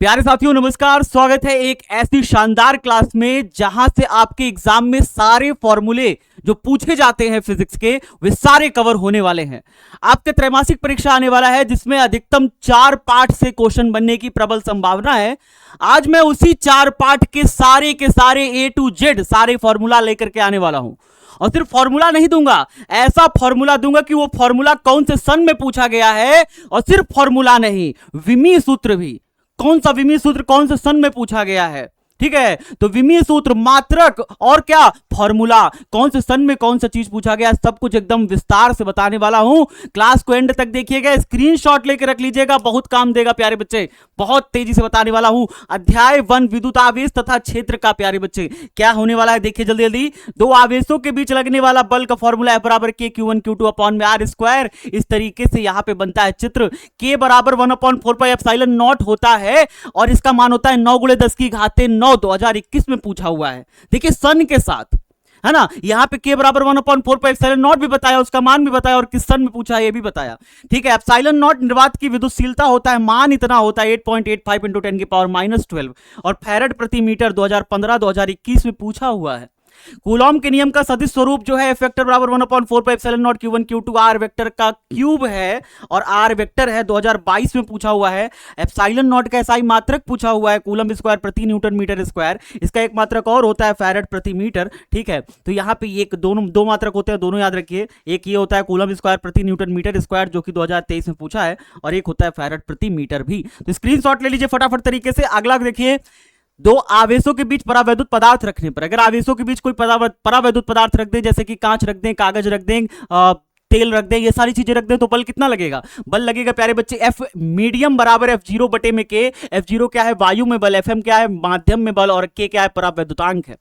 प्यारे साथियों नमस्कार, स्वागत है एक ऐसी शानदार क्लास में जहां से आपके एग्जाम में सारे फॉर्मूले जो पूछे जाते हैं फिजिक्स के वे सारे कवर होने वाले हैं। आपके त्रैमासिक परीक्षा आने वाला है जिसमें अधिकतम 4 पार्ट से क्वेश्चन बनने की प्रबल संभावना है। आज मैं उसी 4 पार्ट के सारे ए टू जेड सारे फॉर्मूला लेकर के आने वाला हूं। और सिर्फ फॉर्मूला नहीं दूंगा, ऐसा फॉर्मूला दूंगा कि वो फॉर्मूला कौन से सन में पूछा गया है। और सिर्फ फॉर्मूला नहीं, विमीय सूत्र भी, कौन सा विमीय सूत्र कौन से सन में पूछा गया है। ठीक है, तो विमीय सूत्र, मात्रक और क्या फॉर्मूला, कौन से सन में कौन सा चीज पूछा गया, सब कुछ एकदम विस्तार से बताने वाला हूं। क्लास को एंड तक देखिएगा, स्क्रीनशॉट लेकर रख लीजिएगा, बहुत काम देगा प्यारे बच्चे। बहुत तेजी से बताने वाला हूं। अध्याय 1 विद्युत आवेश तथा क्षेत्र का प्यारे बच्चे क्या होने वाला है देखिए जल्दी जल्दी। दो आवेशों के बीच लगने वाला बल का फॉर्मूला F बराबर K Q1 Q2 अपॉन में R स्क्वायर। इस तरीके से यहां पे बनता है चित्र। K बराबर 1/4 पाई एप्सिलॉन नॉट होता है और इसका मान होता है 9 × 10 की घात 9, 2021 में पूछा हुआ है। देखिए सन के साथ है ना, यहां पे K बराबर 1/4 पाई एप्सिलॉन नॉट भी बताया, उसका मान भी बताया और किस सन में पूछा है ये भी बताया। ठीक है, एप्सिलॉन नॉट निर्वात की विद्युतशीलता होता है, मान इतना होता है 8.85 × 10⁻12 और फैराड प्रति मीटर 2015-2021 में पूछा हुआ है। कूलॉम के नियम का सदिश स्वरूप जो है F वेक्टर बराबर 1/4 pi epsilon not Q1 Q2 R vector का क्यूब है और R वेक्टर है, 2022 में पूछा हुआ है। एप्सिलॉन नॉट का एसआई मात्रक पूछा हुआ है, कूलम स्क्वायर प्रति न्यूटन मीटर स्क्वायर। इसका एक मात्रक और होता है फैराड प्रति मीटर। ठीक है, तो यहाँ पे एक दो मात्रक होते हैं, दोनों याद रखिए। एक ये होता है कूलम स्क्वायर प्रति न्यूटन मीटर स्क्वायर जो कि 2023 में पूछा है, और एक होता है फैराड प्रति मीटर भी। तो स्क्रीनशॉट ले लीजिए फटाफट तरीके से। अगला देखिए, दो आवेशों के बीच परावैद्युत पदार्थ रखने पर, अगर आवेशों के बीच कोई परावैद्युत पदार्थ रख दें, जैसे कि कांच रख दें, कागज रख दें, तेल रख दें, ये सारी चीजें रख दें, तो बल कितना लगेगा? बल लगेगा प्यारे बच्चे F मीडियम बराबर F0 बटे में K। F0 क्या है? वायु में बल। FM क्या है? माध्यम में बल। और K क्या है? परावैद्युतांक है।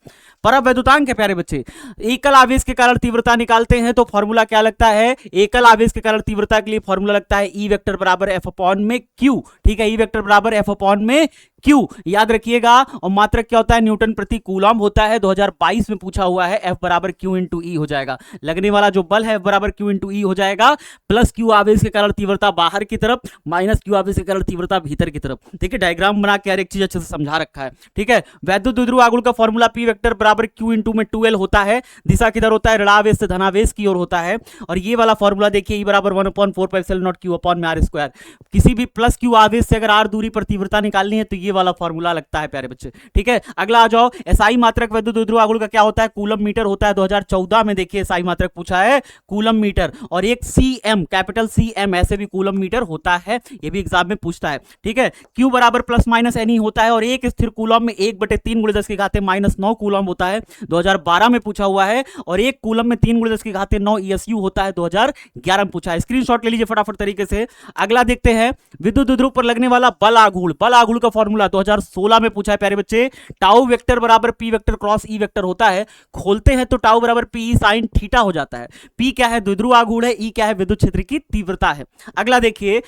परावैद्युतांक है प्यारे बच्चे। एकल आवेश के कारण तीव्रता निकालते हैं तो फॉर्मूला क्या लगता है? एकल आवेश के कारण तीव्रता के लिए फॉर्मूला लगता है E वेक्टर बराबर F अपॉन में Q। ठीक है, E वेक्टर बराबर F अपॉन में Q याद रखिएगा। और मात्रक क्या होता है? न्यूटन प्रति कूलम होता है, 2022 में पूछा हुआ है। F बराबर Q इंटू E हो जाएगा। लगने वाला जो बल है F बराबर Q इंटू E हो जाएगा, प्लस Q आवेश के कारण तीव्रता बाहर की तरफ, माइनस Q आवेश के कारण तीव्रता भीतर की तरफ। ठीक है, डायग्राम बना के हर एक चीज अच्छे से समझा रखा है। ठीक है, वैद्युत द्विध्रुव आघूर्ण का फॉर्मूला P वेक्टर बराबर Q इंटू में 2L होता है। दिशा किधर होता है? ऋणावेश से धनावेश की ओर होता है। और ये वाला फॉर्मूला देखिए, E बराबर 1/4 pi epsilon not Q upon में R स्क्वायर। किसी भी प्लस Q आवेश से अगर R दूरी पर तीव्रता निकालनी है तो ये वाला फॉर्मूला लगता है प्यारे बच्चे। ठीक है, अगला आ जाओ। एसआई मात्रक वैद्युत द्विध्रुव आघूर्ण का क्या होता है? कूलम मीटर होता है। 2014 में देखिए एसआई मात्रक पूछा है, कूलम मीटर। और एक CM, कैपिटल CM, ऐसे भी कूलम मीटर होता है, ये भी एग्जाम में पूछता है। ठीक है, Q बराबर प्लस माइनस NE होता है और एक स्थिर कूलम में 1/3 × 10 की घात -9 कूलम होता है, 2012 में पूछा हुआ है। और एक कूलम में 3 × 10 की घात 9 ESU होता है, 2011 में पूछा है। स्क्रीनशॉट ले लीजिए फटाफट तरीके से। अगला देखते हैं, विद्युत द्विध्रुव पर लगने वाला बल आघूर्ण। बल आघूर्ण का फॉर्मूला 2016 में पूछा है प्यारे बच्चे। टाउ वेक्टर बराबर P vector cross E vector होता है। खोलते हैं तो टाउ बराबर P sin थीटा हो जाता है। P क्या है? द्विध्रुव आघूर्ण है। E क्या है? विद्युत क्षेत्र की तीव्रता है। अगला देखिए,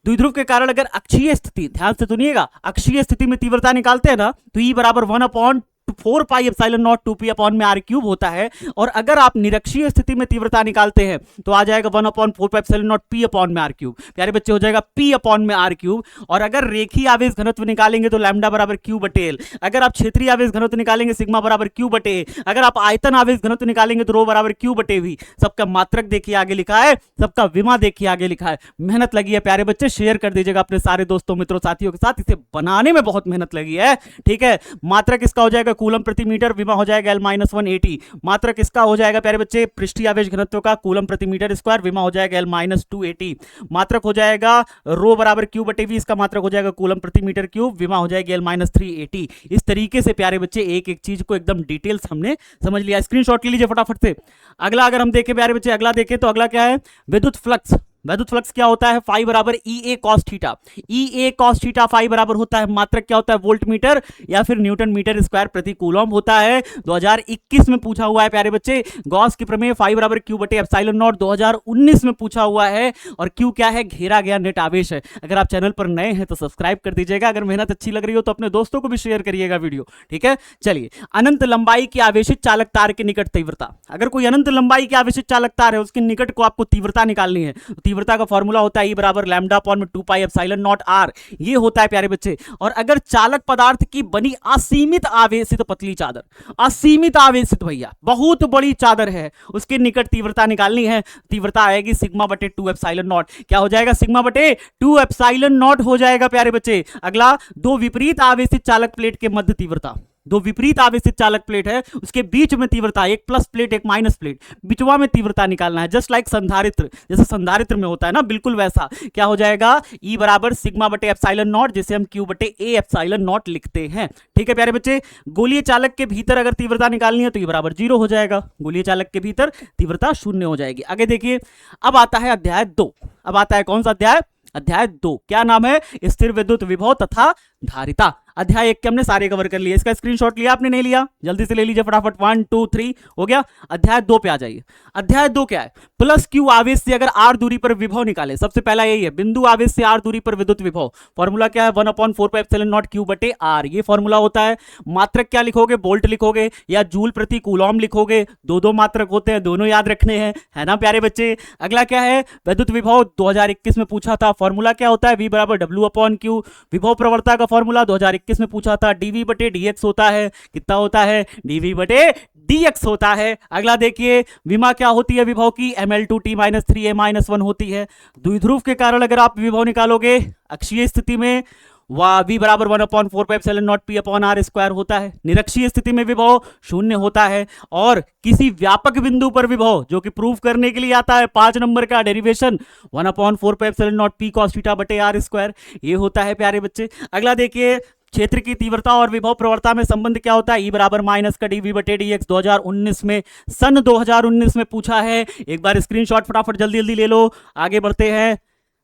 द्विध्रुव के कारण अगर अक्षीय स्थिति, ध्यान से सुनिएगा, अक्षीय स्थिति में तीव्रता निकालते हैं ना तो E बराबर 1/4 pi epsilon not 2P upon में R क्यूब होता है। और अगर आप निरक्षीय स्थिति में तीव्रता निकालते हैं तो आ जाएगा 1/4 pi epsilon not P upon में R क्यूब। प्यारे बच्चे हो जाएगा P अपॉन में R क्यूब। और अगर रेखीय आवेश घनत्व निकालेंगे तो लैम्डा बराबर Q बटे L। अगर आप क्षेत्रीय आवेश घनत्व निकालेंगे सिग्मा बराबर Q बटे A। अगर आप आयतन आवेश घनत्व निकालेंगे तो रो बराबर Q बटे V। सबका मात्रक देखिए आगे लिखा है, सबका विमा देखिए आगे लिखा है। मेहनत लगी है प्यारे बच्चे, शेयर कर दीजिएगा अपने सारे दोस्तों मित्रों साथियों के साथ, इसे बनाने में बहुत मेहनत लगी है। ठीक है, मात्रक इसका हो जाएगा कूलम प्रति मीटर, विमा हो जाएगा L-180। मात्रक इसका हो जाएगा प्यारे बच्चे पृष्ठीय आवेश घनत्व का, कूलम प्रति मीटर स्क्वायर, विमा हो जाएगा L-280। मात्रक हो जाएगा रो बराबर Q बटे V, इसका मात्रक हो जाएगा कूलम प्रति मीटर क्यूब, विमा हो जाएगी L-380। इस तरीके से प्यारे बच्चे एक एक चीज को एकदम डिटेल्स हमने समझ लिया। स्क्रीनशॉट ले लीजिए फटाफट से। अगला अगर हम देखें प्यारे बच्चे, अगला देखें तो अगला क्या है? विद्युत फ्लक्स। वैद्युत फ्लक्स क्या होता है? फाई बराबर EA cos theta. EA cos theta phi बराबर होता है, मात्रक क्या होता है? वोल्ट मीटर या फिर न्यूटन मीटर स्क्वायर प्रति कूलम होता है। 2021 में पूछा हुआ है प्यारे बच्चे। गॉस की प्रमेय फाई बराबर Q बटे एप्सिलॉन नॉट 2019 में पूछा हुआ है। और Q क्या है? घेरा गया नेट आवेश है। अगर आप चैनल पर नए हैं तो सब्सक्राइब कर दीजिएगा। अगर मेहनत अच्छी लग रही हो तो अपने दोस्तों को भी शेयर करिएगा वीडियो। ठीक है, चलिए। अनंत लंबाई की आवेशित चालक तार की निकट तीव्रता। अगर कोई अनंत लंबाई की आवेशित चालक तार है, उसके निकट को आपको तीव्रता निकालनी है। तीव्रता का फॉर्मूला होता है E बराबर लैम्डा अपॉन में 2 पाई एप्सिलॉन नॉट R, ये होता है प्यारे बच्चे। और अगर चालक पदार्थ की बनी असीमित आवेशित पतली चादर, असीमित आवेशित भैया बहुत बड़ी चादर है, उसके निकट तीव्रता निकालनी है, तीव्रता आएगी सिग्मा बटे 2 एप्सिलॉन नॉट। क्या हो जाएगा? सिग्मा बटे 2 एप्सिलॉन नॉट हो जाएगा प्यारे बच्चे। अगला, दो विपरीत आवेशित चालक प्लेट के मध्य तीव्रता, दो विपरीत आवेशित चालक प्लेट है, उसके बीच में तीव्रता, एक प्लस प्लेट एक माइनस प्लेट, बिचवा में तीव्रता निकालना है। जस्ट लाइक संधारित्र, जैसे संधारित्र में होता है ना, बिल्कुल वैसा। क्या हो जाएगा? ई बराबर सिग्मा बटे एप्सिलॉन नॉट, जिसे हम क्यू बटे ए एप्सिलॉन नॉट लिखते हैं। ठीक है प्यारे बच्चे। गोलीय चालक के भीतर अगर तीव्रता निकालनी है तो ई बराबर 0 हो जाएगा, गोलीय चालक के भीतर तीव्रता 0 हो जाएगी। आगे देखिए, अब आता है अध्याय 2। अब आता है कौन सा अध्याय? अध्याय 2। क्या नाम है? स्थिर विद्युत विभव तथा धारिता। अध्याय 1 के हमने सारे कवर कर लिए। इसका स्क्रीनशॉट लिया आपने? नहीं लिया? जल्दी से ले लीजिए फटाफट। 1 2 3 हो गया। अध्याय 2 पे आ जाइए। अध्याय 2 क्या है? प्लस क्यू आवेश से अगर आर दूरी पर विभव निकाले। सबसे पहला यही है, बिंदु आवेश से आर दूरी पर विद्युत विभव। फॉर्मूला क्या है? 1/4 पाई एप्सिलॉन नॉट क्यू बटे आर, ये फॉर्मूला होता है। मात्रक क्या लिखोगे? वोल्ट लिखोगे या जूल प्रति कूलॉम लिखोगे। दो दो मात्रक होते हैं, दोनों याद रखने हैं, है ना प्यारे बच्चे। अगला क्या है? विद्युत विभव 2021 में पूछा था। फॉर्मूला क्या होता है? V बराबर डब्ल्यू अपॉन क्यू। विभव प्रवणता का फॉर्मूला 2021 में पूछा था। dV बटे dx होता है। कितना होता है? dV बटे dx होता है। अगला देखिए, विमा क्या होती है विभव की? ml2t माइनस 3a-1 होती है। द्विध्रुव के कारण अगर आप विभव निकालोगे अक्षीय स्थिति में, V बराबर 1/4 pi epsilon not P upon R square होता है। निरक्षीय स्थिति में विभव 0 होता है। और किसी व्यापक बिंदु पर विभव, जो कि प्रूव करने के लिए आता है 5 नंबर का derivation, 1/4 pi epsilon not P cos theta बटे R स्क्वायर, ये होता है प्यारे बच्चे। अगला देखिए, क्षेत्र की तीव्रता और विभव प्रवणता में संबंध क्या होता है? E बराबर माइनस का dV बटे dx। 2019 में, सन 2019 में पूछा है। एक बार स्क्रीनशॉट फटाफट जल्दी जल्दी ले लो। आगे बढ़ते हैं।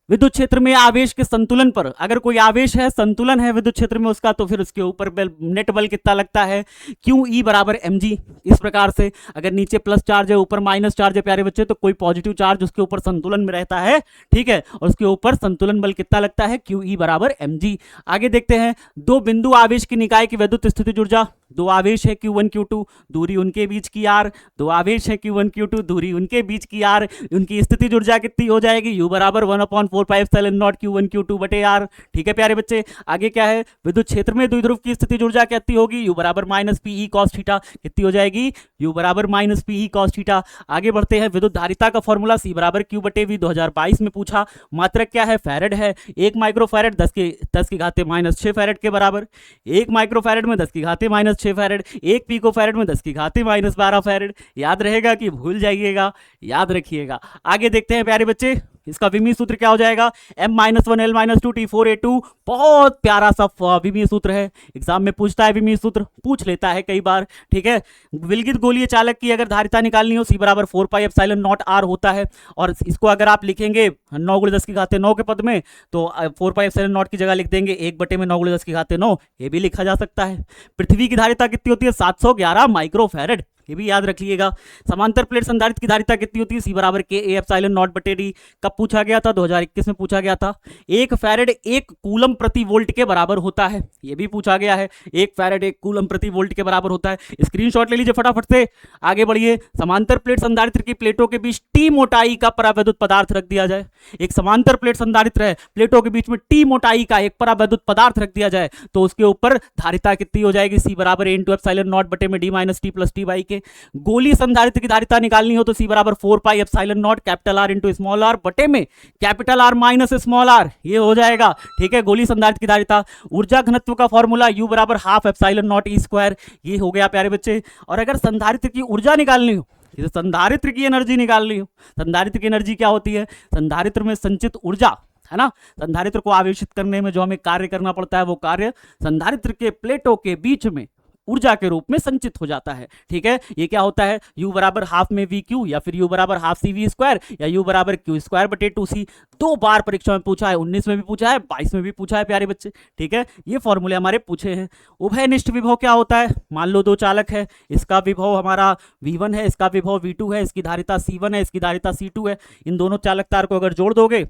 विद्युत क्षेत्र में आवेश के संतुलन पर, अगर कोई आवेश है, संतुलन है विद्युत क्षेत्र में उसका, तो फिर उसके ऊपर नेट बल कितना लगता है? क्यू ई बराबर mg। इस प्रकार से अगर नीचे प्लस चार्ज है, ऊपर माइनस चार्ज है प्यारे बच्चे, तो कोई पॉजिटिव चार्ज उसके ऊपर संतुलन में रहता है, ठीक है, और उसके ऊपर संतुलन बल कितना लगता है? क्यू ई बराबर mg। आगे देखते हैं, दो बिंदु आवेश की निकाय की विद्युत स्थितिज ऊर्जा। दो आवेश है Q1 Q2, दूरी उनके बीच की R। दो आवेश है Q1 Q2, दूरी उनके बीच की R। उनकी स्थितिज ऊर्जा कितनी हो जाएगी? U बराबर 1/4 pi epsilon not Q1 Q2 बटे R। ठीक है प्यारे बच्चे। आगे क्या है? विद्युत क्षेत्र में द्विध्रुव की स्थितिज ऊर्जा कितनी होगी? U बराबर माइनस PE cos थीटा। कितनी हो जाएगी? U बराबर माइनस PE cos थीटा। आगे बढ़ते हैं। विद्युत धारिता का फॉर्मूला C बराबर Q बटे V 2022 में पूछा। मात्रक क्या है? फैरेड है। 1 माइक्रोफैरेड 10 की घाते माइनस 6 फैरेड के बराबर। 1 माइक्रोफैरेड में 10 की घाते माइनस 6 फैरेड। 1 पिकोफैरेड में 10 की घाते माइनस 12 फैरेड। याद रहेगा कि भूल जाइएगा? याद रखिएगा। आगे देखते हैं प्यारे बच्चे, इसका विमीय सूत्र क्या हो जाएगा? M-1L-2 T4A2। बहुत प्यारा सा विमीय सूत्र है, एग्जाम में पूछता है विमीय सूत्र, पूछ लेता है कई बार, ठीक है। विलगित गोलीय चालक की अगर धारिता निकालनी हो, C बराबर 4 पाई एप्सिलॉन नॉट R होता है। और इसको अगर आप लिखेंगे 9 × 10 की घाते 9 के पद में, तो 4 पाई एप्सिलॉन नॉट की जगह लिख देंगे 1 बटे में 9 × 10 की घाते 9, ये भी लिखा जा सकता है। पृथ्वी की धारिता कितनी होती है? 711 माइक्रोफैरेड, ये भी याद रखिएगा। समांतर प्लेट संधारित्र की धारिता कितनी होती है? C बराबर K A एप्सिलॉन नॉट बटे D। कब पूछा गया था? 2021 में पूछा गया था। 1 फैरेड 1 कूलम प्रति वोल्ट के बराबर होता है, ये भी पूछा गया है। 1 फैरेड 1 कूलम प्रति वोल्ट के बराबर होता है। स्क्रीनशॉट ले लीजिए फटाफट से। आगे बढ़िए। समांतर प्लेट संधारित्र की प्लेटों के बीच T मोटाई का परावैद्युत पदार्थ रख दिया जाए। एक समांतर प्लेट संधारित्र है, प्लेटों के बीच में T मोटाई का एक परावैद्युत पदार्थ रख दिया जाए, तो उसके ऊपर धारिता कितनी हो जाएगी? C बराबर A × एप्सिलॉन नॉट बटे में D minus T plus T by के। गोली संधारित्र की धारिता निकालनी हो तो C बराबर 4 pi epsilon not capital R into small r बटे में capital R minus small r, ये हो जाएगा, ठीक है। गोली संधारित्र की धारिता। ऊर्जा घनत्व का फॉर्मूला U बराबर half epsilon not E square, ये हो गया प्यारे बच्चे। और अगर संधारित्र की ऊर्जा निकालनी हो, संधारित्र की एनर्जी निकालनी हो, संधारित्र की एनर्जी क्या होती है? संधारित्र में संचित ऊर्जा, है ना। संधारित्र को आवेशित करने में जो हमें कार्य करना पड़ता है, वो कार्य संधारित्र के प्लेटों के बीच में ऊर्जा के रूप में संचित हो जाता है, ठीक है। ये क्या होता है? U बराबर हाफ में VQ, या फिर U बराबर हाफ CV स्क्वायर, या U बराबर Q स्क्वायर बटे 2C। 2 बार परीक्षा में पूछा है, 19 में भी पूछा है, 22 में भी पूछा है प्यारे बच्चे, ठीक है। ये फॉर्मूले हमारे पूछे हैं। उभयनिष्ठ विभव क्या होता है? मान लो 2 चालक है, इसका विभव हमारा V1 है, इसका विभव V2 है, इसकी धारिता C1 है, इसकी धारिता C2 है। इन दोनों चालक तार को अगर जोड़ दोगे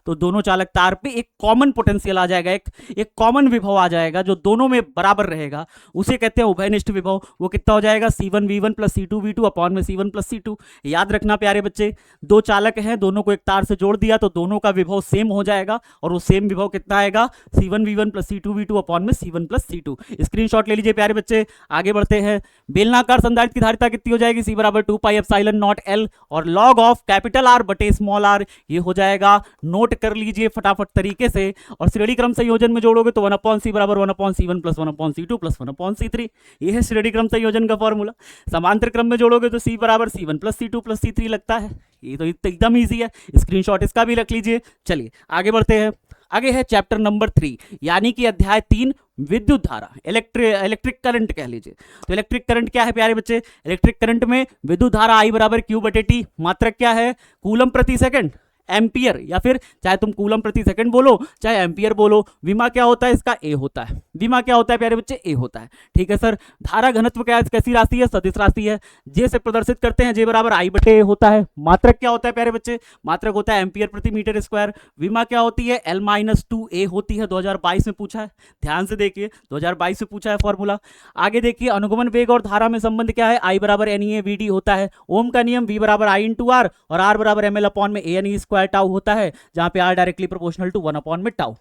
तो दोनों चालक तार पे एक कॉमन पोटेंशियल आ जाएगा, एक कॉमन विभव आ जाएगा जो दोनों में बराबर रहेगा, उसे कहते हैं उभयनिष्ठ विभव। वो कितना हो जाएगा, C1V1 प्लस C2V2 अपॉन में C1 प्लस C2। याद रखना प्यारे बच्चे, दो चालक हैं, दोनों को एक तार से जोड़ दिया तो दोनों का विभव सेम हो जाएगा, और वो सेम विभव कितना आएगा, C1V1 प्लस C2V2 अपॉन में C1 प्लस C2। स्क्रीनशॉट ले लीजिए प्यारे बच्चे। आगे बढ़ते हैं। बेलनाकार संधारित्र की धारिता कितनी हो जाएगी, C बराबर 2 पाई एप्सिलॉन नॉट L, और लॉग ऑफ कैपिटल R बटे स्मॉल r, ये हो जाएगा, नोट कर लीजिए फटाफट तरीके से। और श्रेणी क्रम संयोजन में जोड़ोगे तो 1/c बराबर 1/c1 plus 1/c2 plus 1/c3, ये है श्रेणी क्रम संयोजन का फॉर्मूला। समांतर क्रम में जोड़ोगे तो C बराबर C1 plus C2 plus C3 लगता है। ये तो एकदम ईजी है, स्क्रीनशॉट इसका भी रख लीजिए। चलिए आगे बढ़ते हैं। आगे है चैप्टर नंबर 3 यानी कि अध्याय 3 विद्युत धारा, इलेक्ट्रिक करंट कह लीजिए। तो इलेक्ट्रिक करंट क्या है प्यारे बच्चे, इलेक्ट्रिक करंट में विद्युत धारा I बराबर Q बटे T, मात्रक क्या है, कूलम प्रति सेकंड, एम्पियर, या फिर चाहे तुम कूलम प्रति सेकंड बोलो चाहे एम्पियर बोलो। विमा क्या होता है इसका, ए होता है। विमा क्या होता है प्यारे बच्चे, ए होता है। ठीक है सर। धारा घनत्व क्या है, कैसी राशि है, सदिश राशि है। जे से प्रदर्शित करते हैं, जे बराबर I बटे ए होता है। मात्रक क्या होता है प्यारे बच्चे, मात्रक होता है एम्पियर प्रति मीटर स्क्वायर। विमा क्या होती है, L-2A होती है। 2022 में पूछा है, ध्यान से देखिए, 2022 में पूछा है फॉर्मूला। आगे देखिए, अनुगमन वेग और धारा में संबंध क्या है, I बराबर NE/VD होता है। ओम का नियम, V बराबर I इंटू R और R बराबर ML अपॉन में ANE स्क्वायर टाउ होता है, जहां पे R directly proportional to 1 upon में टाउ।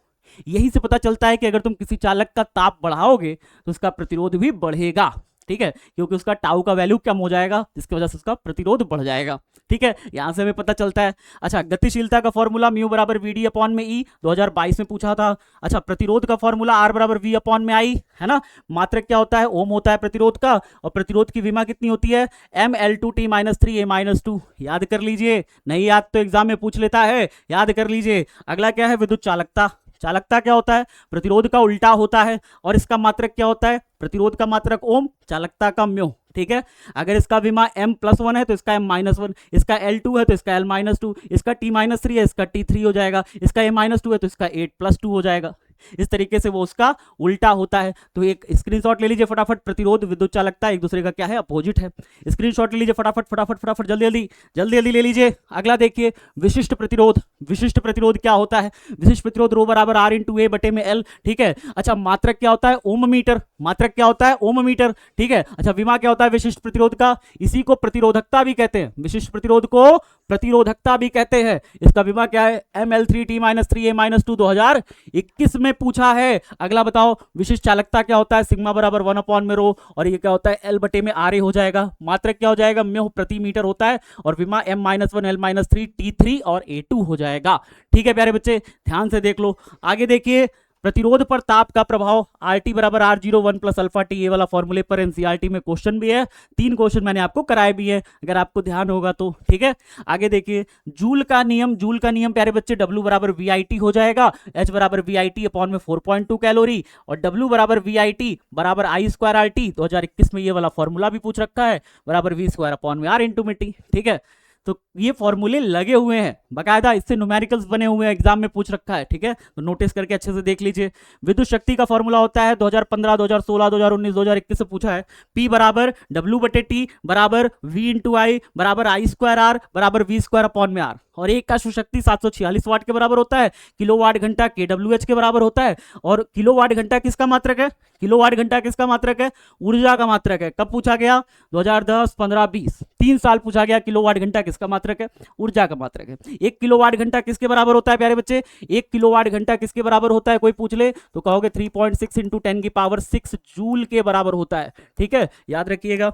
यही से पता चलता है कि अगर तुम किसी चालक का ताप बढ़ाओगे तो उसका प्रतिरोध भी बढ़ेगा। ठीक है, क्योंकि उसका टाउ का वैल्यू कम हो जाएगा, जिसकी वजह से उसका प्रतिरोध बढ़ जाएगा। ठीक है, यहां से हमें पता चलता है। अच्छा, गतिशीलता का फॉर्मूला म्यू बराबर VD अपॉन में E, 2022 में पूछा था। अच्छा, प्रतिरोध का फॉर्मूला R बराबर V अपॉन में I है ना। मात्रक क्या होता है, ओम होता है प्रतिरोध का, और प्रतिरोध की विमा कितनी होती है, ML2T-3A-2। याद कर लीजिए, नहीं याद तो एग्जाम में पूछ लेता है, याद कर लीजिए। अगला क्या है, विद्युत चालकता। चालकता क्या होता है, प्रतिरोध का उल्टा होता है, और इसका मात्रक क्या होता है, प्रतिरोध का मात्रक ओम, चालकता का म्यू। ठीक है, अगर इसका विमा M+1 है तो इसका M-1, इसका L2 है तो इसका L-2, इसका T-3 है इसका T3 हो जाएगा, इसका A-2 है तो इसका 8+2 हो जाएगा। इस तरीके से वो उसका उल्टा होता है। तो एक स्क्रीनशॉट ले लीजिए फटाफट। प्रतिरोध विद्युत चालकता एक दूसरे का क्या है, अपोजिट है। स्क्रीनशॉट ले लीजिए फटाफट फटाफट फटाफट, जल्दी जल्दी ले लीजिए। अगला देखिए, विशिष्ट प्रतिरोध। विशिष्ट प्रतिरोध क्या होता है, विशिष्ट प्रतिरोध रो बराबर R इंटू A बटे में L। ठीक है। अच्छा, मात्रक क्या होता है, ओम मीटर। मात्रक क्या होता है, ओम मीटर। ठीक है। अच्छा, विमा क्या होता है विशिष्ट प्रतिरोध का, इसी को प्रतिरोधकता भी कहते हैं। विशिष्ट प्रतिरोध को प्रतिरोधकता भी कहते हैं। इसका विमा क्या है, ML3T-3A-2, 2021 में पूछा है। अगला बताओ, विशिष्ट चालकता क्या होता है, सिग्मा बराबर 1 अपॉन में रो, और ये क्या होता है, L बटे में RA हो जाएगा। मात्रक क्या हो जाएगा, म्यू प्रति मीटर होता है, और विमा M-1 L-3 T3 और A2 हो जाएगा। ठीक है प्यारे बच्चे, ध्यान से देख लो। आगे देखिए, प्रतिरोध पर ताप का प्रभाव, RT बराबर R01 प्लस अल्फा टी, ये वाला फॉर्मूले पर NCERT में क्वेश्चन भी है। 3 क्वेश्चन मैंने आपको कराए भी है, अगर आपको ध्यान होगा तो। ठीक है, आगे देखिए, जूल का नियम। जूल का नियम प्यारे बच्चे, W बराबर VIT हो जाएगा, H बराबर VIT अपॉन में 4.2 कैलोरी, और W बराबर VIT बराबर I²RT। 2021 में ये वाला फॉर्मूला भी पूछ रखा है, बराबर V² अपॉन में R इंटू में T। ठीक है, तो ये फॉर्मूले लगे हुए हैं बकायदा, इससे न्यूमेरिकल्स बने हुए हैं, एग्जाम में पूछ रखा है। ठीक है, तो नोटिस करके अच्छे से देख लीजिए। विद्युत शक्ति का फॉर्मूला होता है 2015, 2016, 2019, 2021 से पूछा है। P बराबर W बटे T बराबर V इंटू I बराबर I²R बराबर V² अपॉन में R, और एक का शक्ति 746 वाट के बराबर होता है। किलोवाट घंटा kWh के बराबर होता है, और किलोवाट घंटा किसका मात्रक है, किलोवाट घंटा किसका मात्रक है, ऊर्जा का मात्रक है। कब पूछा गया, 2010, 15, 20, 3 साल पूछा गया। किलोवाट घंटा किसका मात्रक है, ऊर्जा का मात्रक है। 1 किलोवाट घंटा किसके बराबर होता है प्यारे बच्चे, 1 किलोवाट घंटा किसके बराबर होता है, कोई पूछ ले तो कहोगे 3.6 इंटू 10 की पावर 6 जूल के बराबर होता है। ठीक है, याद रखिएगा।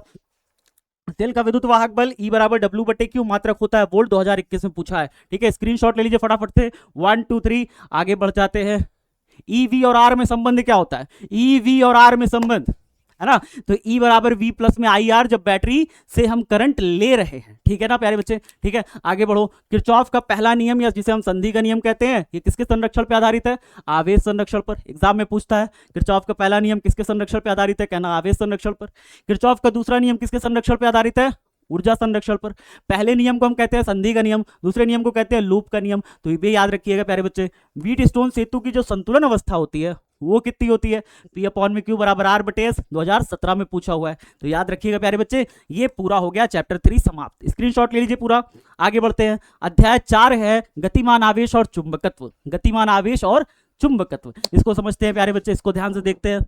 तेल का विद्युत वाहक बल E बराबर W बटे Q, मात्रक होता है वोल्ट, 2021 में पूछा है। ठीक है, स्क्रीनशॉट ले लीजिए फटाफट से। 1, 2, 3 आगे बढ़ जाते हैं। EV और R में संबंध क्या होता है, EV और R में संबंध है ना, तो E बराबर V प्लस में IR, जब बैटरी से हम करंट ले रहे हैं। ठीक है ना प्यारे बच्चे। ठीक है, आगे बढ़ो। किरचॉफ का पहला नियम, या जिसे हम संधि का नियम कहते हैं, ये किसके संरक्षण पर आधारित है, आवेश संरक्षण पर। एग्जाम में पूछता है, किरचॉफ का पहला नियम किसके संरक्षण पर आधारित है, कहना आवेश संरक्षण पर। किरचॉफ का दूसरा नियम किसके संरक्षण पर आधारित है, ऊर्जा संरक्षण पर। पहले नियम को हम कहते हैं संधि का नियम, दूसरे नियम को कहते हैं लूप का नियम। तो ये भी याद रखिएगा प्यारे बच्चे। व्हीटस्टोन सेतु की जो संतुलन अवस्था होती है वो कितनी होती है, P/Q बराबर R/S, 2017 में पूछा हुआ है। तो याद रखिएगा प्यारे बच्चे, ये पूरा हो गया चैप्टर 3 समाप्त। स्क्रीनशॉट ले लीजिए पूरा। आगे बढ़ते हैं। अध्याय 4 है गतिमान आवेश और चुंबकत्व। गतिमान आवेश और चुंबकत्व, इसको समझते हैं प्यारे बच्चे, इसको ध्यान से देखते हैं।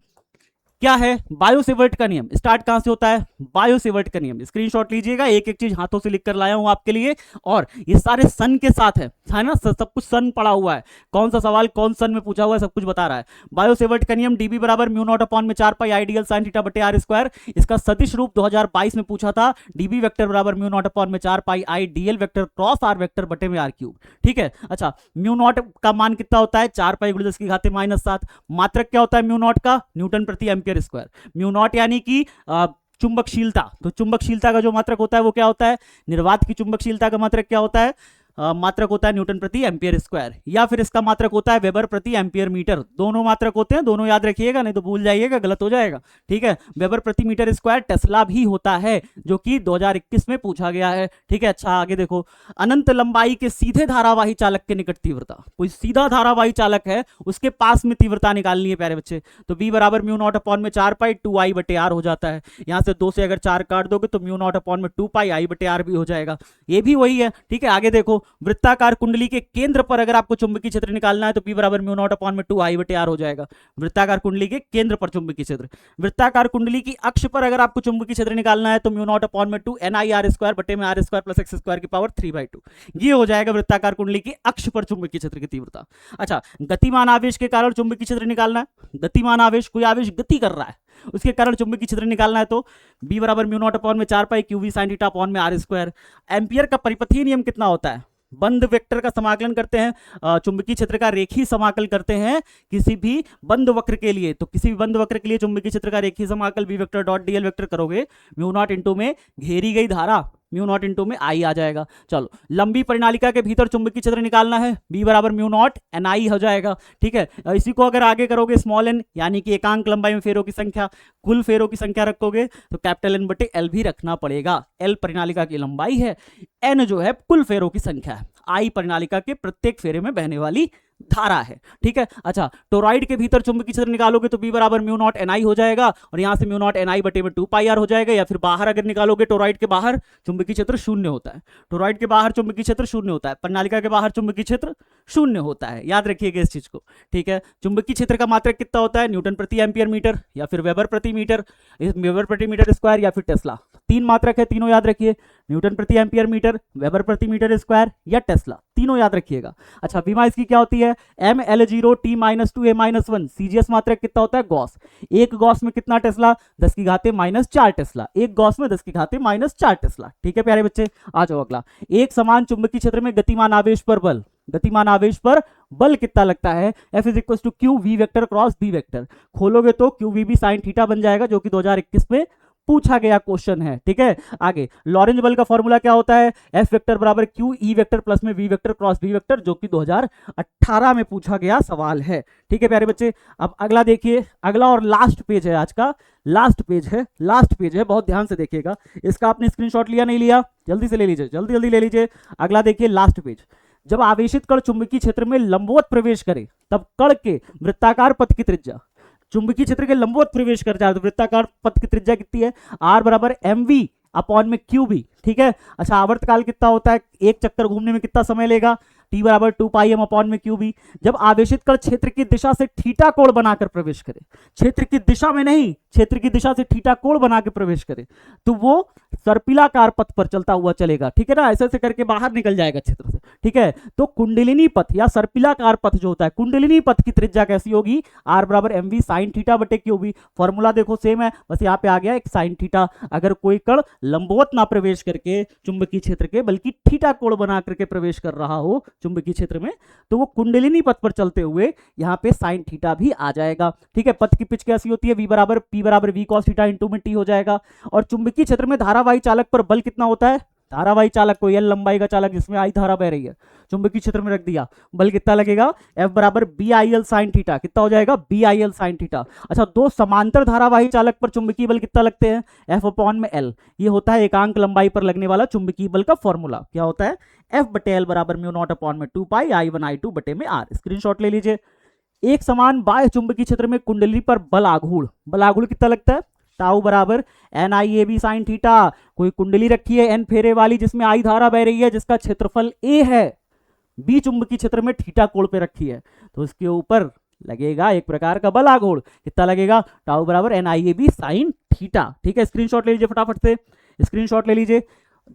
क्या है बायो-सेवर्ट का नियम। स्टार्ट कहां से होता है, बायो-सेवर्ट का नियम। स्क्रीनशॉट लीजिएगा, एक एक चीज हाथों से लिख कर लाया हूं आपके लिए, और ये सारे सन के साथ है ना, सब कुछ सन पड़ा हुआ है। कौन सा सवाल कौन सन में पूछा हुआ है सब कुछ बता रहा है। बायो-सेवर्ट का नियम dB बराबर μ0/4 आइडियल sin थीटा बटे r स्क्वायर। इसका सदिश रूप 2022 में पूछा था, dB वेक्टर बराबर μ0/4 I dl vector cross r vector बटे में r क्यूब। ठीक है। अच्छा, μ0 का मान कितना होता है, 4 पाई × 10⁻⁷। मात्रक क्या होता है म्यू0 का, न्यूटन प्रति एम्पियर स्क्वायर। म्यू0 यानी कि चुंबकशीलता। तो चुंबकशीलता का जो मात्रक होता है वो क्या होता है, निर्वात की चुंबकशीलता का मात्रक क्या होता है, मात्रक होता है न्यूटन प्रति एम्पियर स्क्वायर, या फिर इसका मात्रक होता है वेबर प्रति एम्पियर मीटर। दोनों मात्रक होते हैं, दोनों याद रखिएगा, नहीं तो भूल जाइएगा, गलत हो जाएगा। ठीक है। वेबर प्रति मीटर स्क्वायर टेस्ला भी होता है, जो कि 2021 में पूछा गया है। ठीक है। अच्छा, आगे देखो। अनंत लंबाई के सीधे धारावाही चालक के निकट तीव्रता। कोई सीधा धारावाही चालक है, उसके पास में तीव्रता निकालनी है प्यारे बच्चे। तो b बराबर μ0/4 2I/r हो जाता है। यहां से 2 से अगर 4 काट दोगे तो μ0/2πI/r भी हो जाएगा। ये भी वही है। ठीक है। आगे देखो, वृत्ताकार कुंडली के केंद्र पर अगर आपको चुंबकीय क्षेत्र निकालना है तो P बराबर μ0/2I/r हो जाएगा। वृत्ताकार कुंडली के केंद्र पर चुंबकीय क्षेत्र। वृत्ताकार कुंडली की अक्ष पर अगर आपको चुंबकीय क्षेत्र निकालना है तो μ0/2 बटे में r² + x² की पावर 3/2। ये हो जाएगा वृत्ताकार कुंडली की अक्ष पर चुंबकीय क्षेत्र की तीव्रता। अच्छा, गतिमान आवेश के कारण चुंबकीय क्षेत्र निकालना है। गतिमान आवेश, कोई आवेश गति कर रहा है, उसके कारण चुंबकीय क्षेत्र निकालना है तो b बराबर μ0/4 QV sin θ/r²। एम्पियर का परिपथीय नियम कितना होता है, बंद वेक्टर का समाकलन करते हैं, चुंबकीय क्षेत्र का रेखीय समाकल करते हैं किसी भी बंद वक्र के लिए। तो किसी भी बंद वक्र के लिए चुंबकीय क्षेत्र का रेखीय समाकल b vector dot dl vector करोगे, μ0 इंटू में घेरी गई धारा, μ0 इंटू में I आ जाएगा। चलो, लंबी परिनालिका के भीतर चुंबकीय क्षेत्र निकालना है, b बराबर μ0 NI हो जाएगा। ठीक है। इसी को अगर आगे करोगे स्मॉल n, यानी कि एकांक लंबाई में फेरों की संख्या, कुल फेरों की संख्या रखोगे तो कैपिटल N बटे L भी रखना पड़ेगा। L परिनालिका की लंबाई है, N जो है कुल फेरों की संख्या है, I परिनालिका के प्रत्येक फेरे में बहने वाली धारा है। ठीक है। अच्छा, टोरॉइड के भीतर चुंबकीय क्षेत्र निकालोगे तो b बराबर μ0 NI हो जाएगा, और यहां से μ0 NI बटे में 2πr हो जाएगा। या फिर बाहर अगर निकालोगे, टोरॉइड के बाहर चुंबकीय क्षेत्र शून्य होता है। टोरॉइड के बाहर चुंबकीय क्षेत्र शून्य होता है, प्रणालिका के बाहर चुंबकीय क्षेत्र शून्य होता है। याद रखिएगा इस चीज को। ठीक है। चुंबकीय क्षेत्र का मात्रक कितना होता है, न्यूटन प्रति एम्पियर मीटर, या फिर वेबर प्रति मीटर, वेबर प्रति मीटर स्क्वायर, या फिर टेस्ला। 3 मात्रक है, तीनों याद रखिए, न्यूटन प्रति एम्पियर मीटर, वेबर प्रति मीटर स्क्वायर या टेस्ला, तीनों याद रखिएगा। अच्छा, विमा इसकी क्या होती है, mL0 T-2a-1। सीजीएस मात्रक कितना होता है, गॉस। एक गॉस में कितना टेस्ला, 10⁻⁴ टेस्ला। एक गॉस में 10⁻⁴ टेस्ला। ठीक है प्यारे बच्चे। आ जाओ अगला। एक समान चुंबकीय क्षेत्र में गतिमान आवेश पर बल, गतिमान आवेश पर बल कितना लगता है, F = Q V vector cross B vector. खोलोगे तो QVB sin थीटा बन जाएगा, जो कि 2021 में पूछा गया क्वेश्चन है। ठीक है। आगे, लॉरेंज बल का फॉर्मूला क्या होता है, F वेक्टर बराबर Q E वेक्टर प्लस में V vector cross B vector, जो कि 2018 में पूछा गया सवाल है। ठीक है प्यारे बच्चे। अब अगला देखिए, अगला और लास्ट पेज है आज का, लास्ट पेज है, लास्ट पेज है, बहुत ध्यान से देखिएगा। इसका आपने स्क्रीनशॉट लिया नहीं लिया, जल्दी से ले लीजिए, जल्दी जल्दी ले लीजिए। अगला देखिए, लास्ट पेज। जब आवेशित कण चुंबकीय क्षेत्र में लंबवत प्रवेश करे तब कण के वृत्ताकार पथ की त्रिज्या, चुंबकीय क्षेत्र के लंबवत प्रवेश कर जाए तो वृत्ताकार पथ की त्रिज्या कितनी है, R बराबर mv/QB। ठीक है। अच्छा, आवर्तकाल कितना होता है, एक चक्कर घूमने में कितना समय लेगा, T बराबर 2πm/QB। जब आवेशित कण क्षेत्र की दिशा से थीटा कोण बनाकर प्रवेश करे, क्षेत्र की दिशा में नहीं, क्षेत्र की दिशा से थीटा कोण बना के प्रवेश करे, तो वो सर्पिलाकार पथ पर चलता हुआ चलेगा। ठीक है ना, ऐसे ऐसे करके बाहर निकल जाएगा क्षेत्र से। ठीक है। तो कुंडलिनी पथ या सर्पिलाकार पथ जो होता है, कुंडलिनी पथ की त्रिज्या कैसी होगी, R बराबर mv sin थीटा बटे QB। फॉर्मूला देखो सेम है, बस यहाँ पे आ गया एक sin थीटा। अगर कोई कण लंबवत ना प्रवेश करके चुंबकीय क्षेत्र के, बल्कि थीटा कोण बना करके प्रवेश कर रहा हो चुंबकीय क्षेत्र में, तो वो कुंडलिनी पथ पर चलते हुए यहाँ पे sin थीटा भी आ जाएगा। ठीक है। पथ की पिच कैसी होती है, P बराबर V cos थीटा इंटू में T हो जाएगा। और चुंबकीय क्षेत्र में धारावाही चालक पर बल कितना होता है, धारावाही चालक को एल लंबाई का चालक जिसमें आई धारा बह रही है चुंबकीय क्षेत्र में रख दिया, बल कितना लगेगा, F बराबर B I L sine theta, कितना हो जाएगा, B I L sine theta. अच्छा, दो समांतर धारावाही चालक पर चुंबकीय बल कितना लगते हैं, F अपॉन में L, ये होता है एकांक लंबाई पर लगने वाला चुंबकीय बल का फॉर्मूला। क्या होता है, F बटे एल बराबर म्यू नॉट अपॉन में 2 पाई I1 I2 बटे में R। स्क्रीनशॉट ले लीजिए। एक समान बाह्य चुंबकीय क्षेत्र में कुंडली पर बल आघूर्ण कितना लगता है, टाउ बराबर N I A B sine theta. कोई कुंडली रखी है एन फेरे वाली जिसमें आई धारा बह रही है, जिसका क्षेत्रफल ए है, बी चुंबकीय क्षेत्र में थीटा कोण पे रखी है, तो इसके ऊपर लगेगा एक प्रकार का बल आघूर्ण, कितना लगेगा, टाउ बराबर N I A B sine theta. ठीक है, स्क्रीनशॉट ले लीजिए फटाफट से, स्क्रीनशॉट ले लीजिए।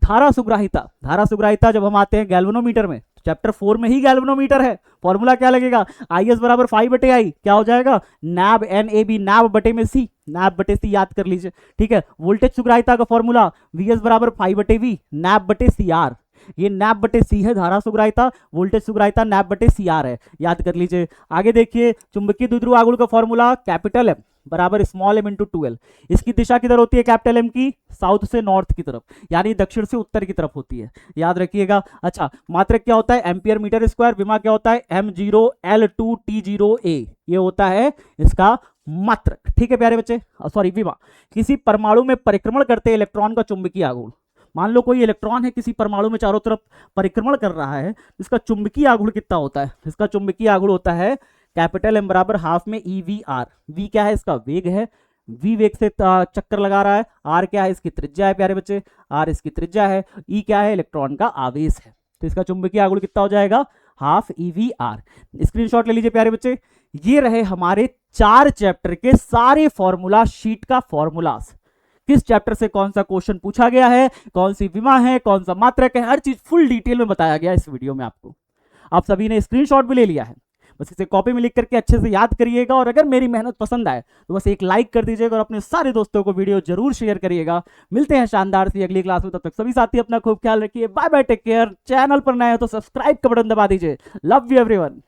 धारा सुग्राहिता जब हम आते हैं गैल्वेनोमीटर में, चैप्टर 4 में ही गैल्वेनोमीटर है, फॉर्मूला क्या लगेगा, आई एस बराबर 5 बटे आई, क्या हो जाएगा, नैब एन ए बी, नैब बटे में सी, नैब बटे सी याद कर लीजिए। ठीक है, वोल्टेज सुग्राहिता का फॉर्मूला वी एस बराबर 5 बटे वी, नैब बटे सी आर, ये नैब बटे सी है धारा सुग्राहिता, वोल्टेज सुग्राहिता नैब बटे सी आर है, याद कर लीजिए। आगे देखिए, चुंबकीय द्विध्रुव आघूर्ण का फॉर्मूला कैपिटल एम बराबर स्मॉल एम इंटू 2L। इसकी दिशा किधर होती है कैपिटल एम की, साउथ से नॉर्थ की तरफ, यानी दक्षिण से उत्तर की तरफ होती है, याद रखिएगा। अच्छा, मात्रक क्या होता है, एम्पियर मीटर स्क्वायर, विमा क्या होता है, M0 L2 T0 A, ये होता है इसका मात्रक। ठीक है प्यारे बच्चे, सॉरी विमा। किसी परमाणु में परिक्रमण करते इलेक्ट्रॉन का चुंबकीय आघूर्ण, मान लो कोई इलेक्ट्रॉन है किसी परमाणु में चारों तरफ परिक्रमण कर रहा है, इसका चुंबकीय आघूर्ण कितना होता है, इसका चुंबकीय आघूर्ण होता है कैपिटल एम बराबर हाफ में ई वी आर। वी क्या है, इसका वेग है, वी वेग से चक्कर लगा रहा है, आर क्या है, इसकी त्रिज्या है प्यारे बच्चे, आर इसकी त्रिज्या है, ई क्या है, इलेक्ट्रॉन का आवेश है, तो इसका चुंबकीय आघूर्ण कितना हो जाएगा, half E V R. Screenshot ले लीजिए प्यारे बच्चे। ये रहे हमारे 4 चैप्टर के सारे फॉर्मूला शीट का फॉर्मूलास, किस चैप्टर से कौन सा क्वेश्चन पूछा गया है, कौन सी विमा है, कौन सा मात्रक है, हर चीज फुल डिटेल में बताया गया इस वीडियो में आपको। आप सभी ने स्क्रीनशॉट भी ले लिया है, बस इसे कॉपी में लिख करके अच्छे से याद करिएगा, और अगर मेरी मेहनत पसंद आए तो बस एक लाइक कर दीजिएगा और अपने सारे दोस्तों को वीडियो जरूर शेयर करिएगा। मिलते हैं शानदार सी अगली क्लास में, तब तक सभी साथी अपना खूब ख्याल रखिए, bye bye, take care. Channel पर नए हो तो सब्सक्राइब का बटन दबा दीजिए। Love you everyone.